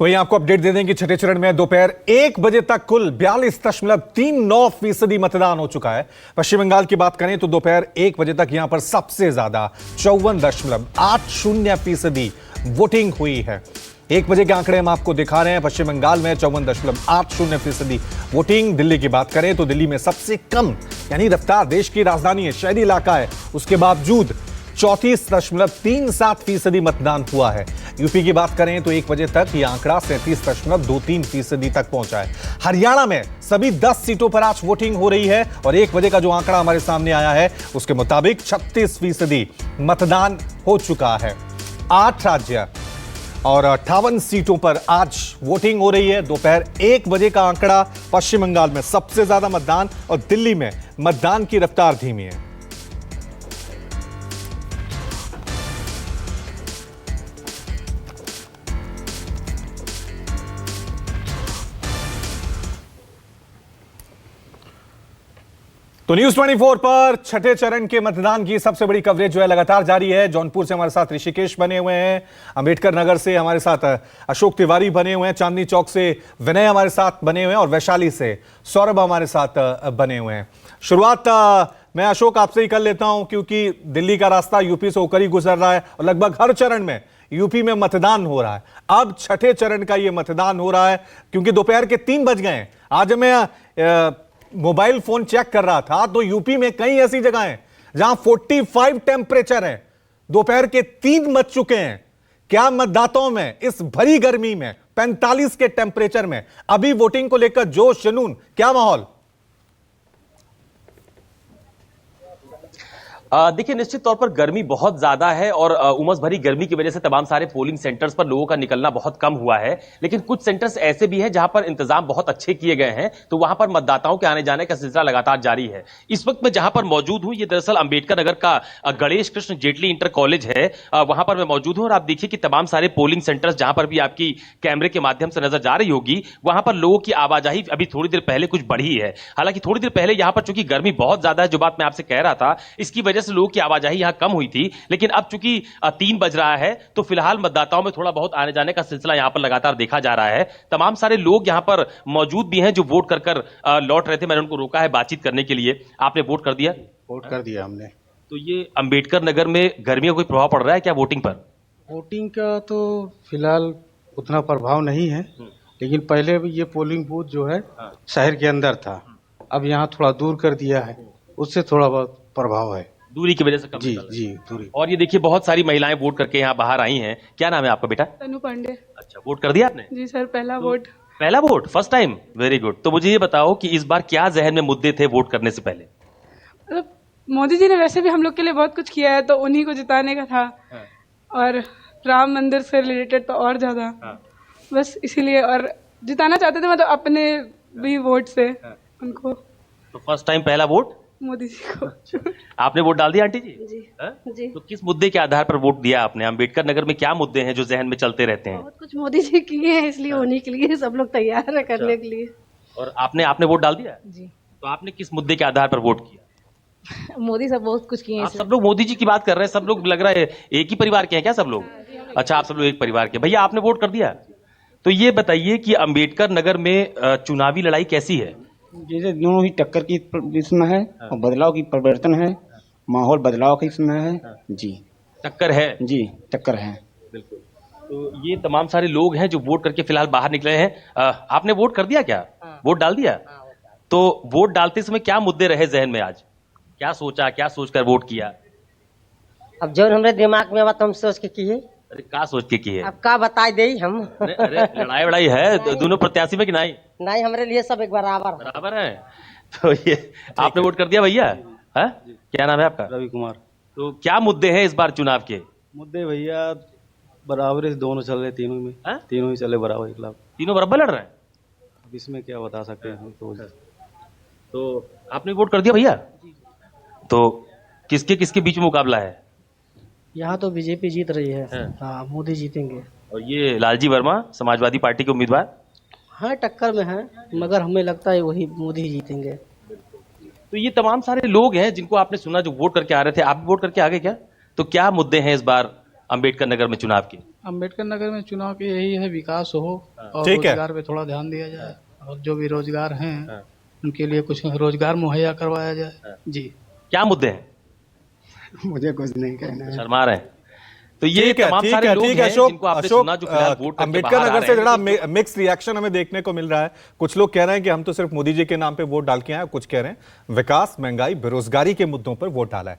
वहीं आपको अपडेट दे दें कि छठे चरण में दोपहर 1 बजे तक कुल 42.39% मतदान हो चुका है। पश्चिम बंगाल की बात करें तो दोपहर 1 बजे तक यहां पर सबसे ज्यादा 54.80% वोटिंग हुई है। 1 बजे के आंकड़े हम आपको दिखा रहे हैं। पश्चिम बंगाल में 54.80% वोटिंग। दिल्ली की बात करें तो दिल्ली में सबसे कम यानी रफ्तार, देश की राजधानी है, शहरी इलाका है, उसके बावजूद 34.37% मतदान हुआ है। यूपी की बात करें तो 1 बजे तक यह आंकड़ा 37.23% तक पहुंचा है। हरियाणा में सभी 10 सीटों पर आज वोटिंग हो रही है और 1 बजे का जो आंकड़ा हमारे सामने आया है उसके मुताबिक 36% मतदान हो चुका है। 8 राज्य और 58 सीटों पर आज वोटिंग हो रही है। दोपहर 1 बजे का आंकड़ा पश्चिम बंगाल में सबसे ज्यादा मतदान और दिल्ली में मतदान की रफ्तार धीमी है। तो न्यूज 24 पर छठे चरण के मतदान की सबसे बड़ी कवरेज जो है लगातार जारी है। जौनपुर से हमारे साथ ऋषिकेश बने हुए हैं, अंबेडकर नगर से हमारे साथ अशोक तिवारी बने हुए हैं, चांदनी चौक से विनय हमारे साथ बने हुए हैं और वैशाली से सौरभ हमारे साथ बने हुए हैं। शुरुआत मैं अशोक आपसे ही कर लेता हूं क्योंकि दिल्ली का रास्ता यूपी से होकर ही गुजर रहा है और लगभग हर चरण में यूपी में मतदान हो रहा है। अब छठे चरण का यह मतदान हो रहा है क्योंकि दोपहर के 3 बज गए। आज मैं मोबाइल फोन चेक कर रहा था तो यूपी में कई ऐसी जगह हैं जहां 45 टेम्परेचर है। दोपहर के 3 बज चुके हैं। क्या मतदाताओं में इस भरी गर्मी में 45 के टेम्परेचर में अभी वोटिंग को लेकर जोश जुनून, क्या माहौल? देखिए, निश्चित तौर पर गर्मी बहुत ज्यादा है और उमस भरी गर्मी की वजह से तमाम सारे पोलिंग सेंटर्स पर लोगों का निकलना बहुत कम हुआ है। लेकिन कुछ सेंटर्स ऐसे भी हैं जहां पर इंतजाम बहुत अच्छे किए गए हैं, तो वहां पर मतदाताओं के आने जाने का सिलसिला लगातार जारी है। इस वक्त मैं जहां पर मौजूद हूं, ये दरअसल अंबेडकर नगर का गणेश कृष्ण जेटली इंटर कॉलेज है। वहां पर मैं मौजूद हूं और आप देखिए कि तमाम सारे पोलिंग सेंटर्स जहां पर भी आपकी कैमरे के माध्यम से नजर जा रही होगी, वहां पर लोगों की आवाजाही अभी थोड़ी देर पहले कुछ बढ़ी है। हालांकि थोड़ी देर पहले यहां पर चूंकि गर्मी बहुत ज्यादा है, जो बात मैं आपसे कह रहा था, इसकी वजह से लोगों की आवाजाही यहां कम हुई थी। लेकिन अब चूंकि 3 बज रहा है तो फिलहाल मतदाताओं में थोड़ा बहुत आने जाने का सिलसिला यहां पर लगातार देखा जा रहा है। तमाम सारे लोग यहां पर मौजूद भी हैं जो वोट कर कर लौट रहे थे। मैंने उनको रोका है बातचीत करने के लिए। आपने वोट कर दिया? वोट कर दिया हमने। तो ये अंबेडकर नगर में गर्मी का कोई प्रभाव पड़ रहा है क्या वोटिंग पर? वोटिंग का तो फिलहाल उतना प्रभाव नहीं है, लेकिन पहले भी ये पोलिंग बूथ जो है शहर के अंदर था, अब यहाँ थोड़ा दूर कर दिया है, उससे थोड़ा बहुत प्रभाव है। दूरी की वजह से कम जी जी दूरी। और ये देखिए बहुत सारी महिलाएं वोट करके यहाँ बाहर आई हैं। क्या नाम है आपका बेटा? तनु पांडे। अच्छा, वोट कर दिया आपने? जी सर, पहला वोट। पहला vote, first time, very good. तो मुझे ये बताओ कि इस बार क्या जहन में मुद्दे थे वोट करने से पहले? मतलब मोदी जी ने वैसे भी हम लोग के लिए बहुत कुछ किया है, तो उन्हीं को जिताने का था। और राम मंदिर से रिलेटेड तो और ज्यादा, बस इसीलिए। और जिताना चाहते थे मतलब अपने भी वोट से उनको। तो फर्स्ट टाइम पहला वोट मोदी जी को। आपने वोट डाल दिया आंटी जी? जी जी। तो किस मुद्दे के आधार पर वोट दिया आपने? अंबेडकर नगर में क्या मुद्दे हैं जो जहन में चलते रहते हैं? बहुत कुछ मोदी जी किए हैं, इसलिए उन्हीं के लिए सब लोग तैयार है करने के लिए। और आपने वोट डाल दिया? जी। तो आपने किस मुद्दे के आधार पर वोट किया? मोदी सब बहुत कुछ किए हैं। आप सब लोग मोदी जी की बात कर रहे हैं, सब लोग लग रहा है एक ही परिवार के हैं क्या सब लोग? अच्छा, आप सब लोग एक परिवार के। भैया आपने वोट कर दिया? तो ये बताइए कि अंबेडकर नगर में चुनावी लड़ाई कैसी है? जैसे दोनों ही टक्कर की इसमें है और बदलाव की परिवर्तन है, माहौल बदलाव का इसमें है। जी टक्कर है? जी टक्कर है बिल्कुल। तो ये तमाम सारे लोग हैं जो वोट करके फिलहाल बाहर निकले हैं। आपने वोट कर दिया क्या? वोट डाल दिया? तो वोट डालते समय क्या मुद्दे रहे जहन में आज? क्या सोचा, क्या सोचकर वोट किया? अब जो हमारे दिमाग में बात हम सोच के किए। अरे क्या सोच के किए? अब का बताए दे हम। अरे लड़ाई वड़ाई है दोनों प्रत्याशी में कि नहीं? नहीं, हमारे लिए सब एक बराबर है। तो ये आपने वोट कर दिया भैया? है? क्या नाम है आपका? रवि कुमार। तो क्या मुद्दे हैं इस बार चुनाव के? मुद्दे भैया बराबर ही दोनों चल रहे, तीनों में तीनों ही चले बराबर एक लाख। तीनों बराबर लड़ रहे हैं? अब इसमें क्या बता सकते हैं तो आपने वोट कर दिया भैया? तो किसके किसके बीच में मुकाबला है? यहाँ तो बीजेपी जीत रही है। हाँ, मोदी जीतेंगे। और ये लालजी वर्मा समाजवादी पार्टी के उम्मीदवार? हाँ, टक्कर में है, मगर हमें लगता है वही मोदी जीतेंगे। तो ये तमाम सारे लोग हैं जिनको आपने सुना जो वोट करके आ रहे थे। आप भी वोट करके आ गए क्या? तो क्या मुद्दे हैं इस बार अंबेडकर नगर में चुनाव की? अम्बेडकर नगर में चुनाव की यही है, विकास हो और ठीक है। रोजगार पे थोड़ा ध्यान दिया जाए, और जो भी रोजगार हैं उनके लिए कुछ रोजगार मुहैया करवाया जाए। जी, क्या मुद्दे हैं? मुझे कुछ नहीं कहना है। शर्मा रहे हैं। तो ये ठीक है, तमाम ठीक सारे है, लोग ठीक है हैं अशोक। जिनको आपने अशोक, सुना जो फिलहाल वोट करके अंबेडकर बाहर आ नगर से रहे हैं। जरा मिक्स रिएक्शन हमें देखने को मिल रहा है। कुछ लोग कह रहे हैं कि हम तो सिर्फ मोदी जी के नाम पे वोट डाल के आए, कुछ कह रहे हैं विकास, महंगाई, बेरोजगारी के मुद्दों पर वोट डाला है।